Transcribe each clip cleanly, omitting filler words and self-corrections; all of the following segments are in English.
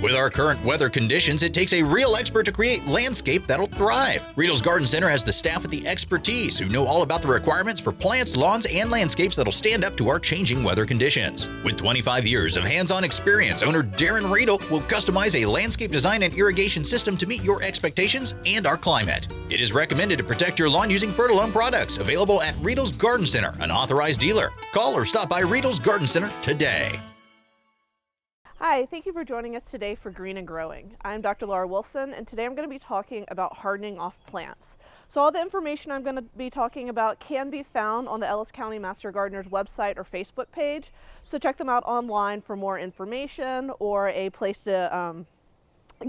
With our current weather conditions, it takes a real expert to create landscape that'll thrive. Riedel's Garden Center has the staff with the expertise who know all about the requirements for plants, lawns, and landscapes that'll stand up to our changing weather conditions. With 25 years of hands-on experience, owner Darren Riedel will customize a landscape design and irrigation system to meet your expectations and our climate. It is recommended to protect your lawn using Fertilome products, available at Riedel's Garden Center, an authorized dealer. Call or stop by Riedel's Garden Center today. Hi, thank you for joining us today for Green and Growing. I'm Dr. Laura Wilson, and today I'm going to be talking about hardening off plants. So all the information I'm going to be talking about can be found on the Ellis County Master Gardener's website or Facebook page. So check them out online for more information or a place to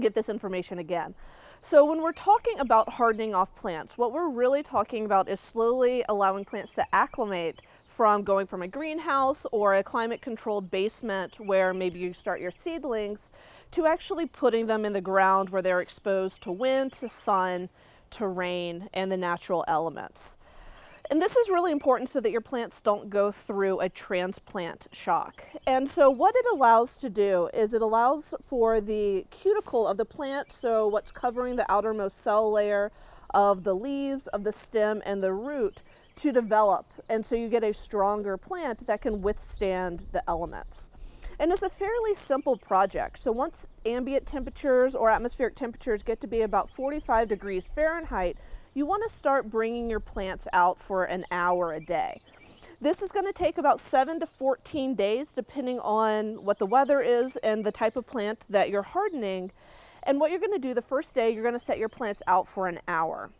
get this information again. So when we're talking about hardening off plants, what we're really talking about is slowly allowing plants to acclimate from going from a greenhouse or a climate-controlled basement where maybe you start your seedlings to actually putting them in the ground where they're exposed to wind, to sun, to rain, and the natural elements. And this is really important so that your plants don't go through a transplant shock. And so what it allows to do is it allows for the cuticle of the plant, so what's covering the outermost cell layer of the leaves, of the stem, and the root, to develop, and so you get a stronger plant that can withstand the elements. And it's a fairly simple project. So once ambient temperatures or atmospheric temperatures get to be about 45 degrees Fahrenheit, you want to start bringing your plants out for an hour a day. This is going to take about 7 to 14 days depending on what the weather is and the type of plant that you're hardening. And what you're going to do the first day, you're going to set your plants out for an hour.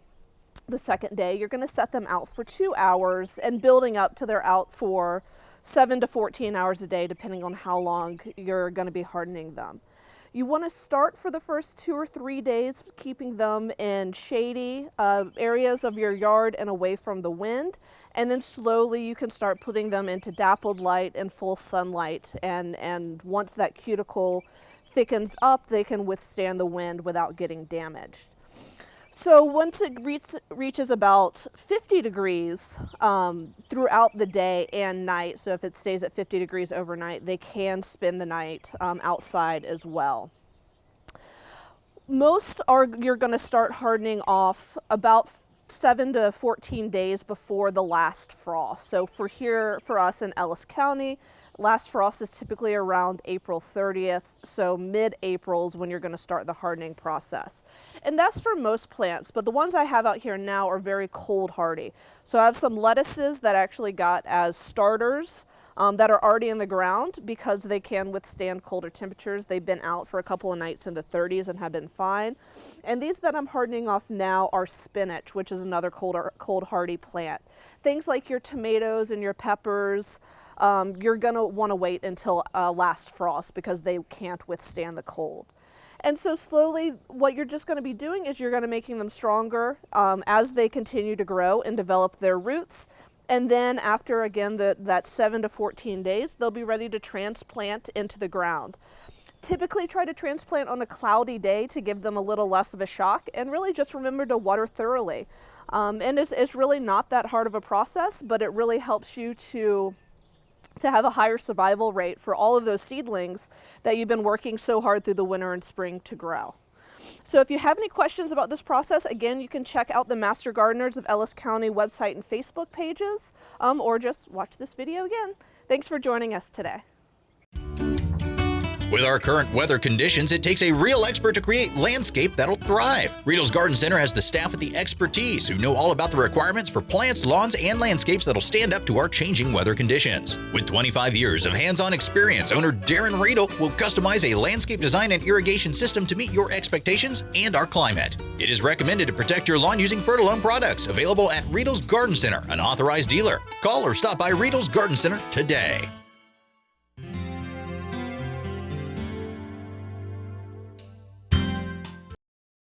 The second day, you're going to set them out for 2 hours and building up to they're out for 7 to 14 hours a day, depending on how long you're going to be hardening them. You want to start for the first 2 or 3 days, keeping them in shady areas of your yard and away from the wind. And then slowly you can start putting them into dappled light and full sunlight. And once that cuticle thickens up, they can withstand the wind without getting damaged. So once it reaches about 50 degrees throughout the day and night, so if it stays at 50 degrees overnight, they can spend the night outside as well. You're going to start hardening off about 7 to 14 days before the last frost. So for us in Ellis County, last frost is typically around April 30th, so mid-April is when you're going to start the hardening process. And that's for most plants, but the ones I have out here now are very cold hardy. So I have some lettuces that I actually got as starters that are already in the ground because they can withstand colder temperatures. They've been out for a couple of nights in the 30s and have been fine. And these that I'm hardening off now are spinach, which is another cold hardy plant. Things like your tomatoes and your peppers, you're going to want to wait until last frost because they can't withstand the cold. And so slowly what you're just going to be doing is you're going to making them stronger as they continue to grow and develop their roots. And then after, again, that 7 to 14 days, they'll be ready to transplant into the ground. Typically try to transplant on a cloudy day to give them a little less of a shock, and really just remember to water thoroughly. And it's really not that hard of a process, but it really helps you to have a higher survival rate for all of those seedlings that you've been working so hard through the winter and spring to grow. So if you have any questions about this process, again, you can check out the Master Gardeners of Ellis County website and Facebook pages, or just watch this video again. Thanks for joining us today. With our current weather conditions, it takes a real expert to create landscape that'll thrive. Riedel's Garden Center has the staff with the expertise who know all about the requirements for plants, lawns, and landscapes that'll stand up to our changing weather conditions. With 25 years of hands-on experience, owner Darren Riedel will customize a landscape design and irrigation system to meet your expectations and our climate. It is recommended to protect your lawn using Fertilome products, available at Riedel's Garden Center, an authorized dealer. Call or stop by Riedel's Garden Center today.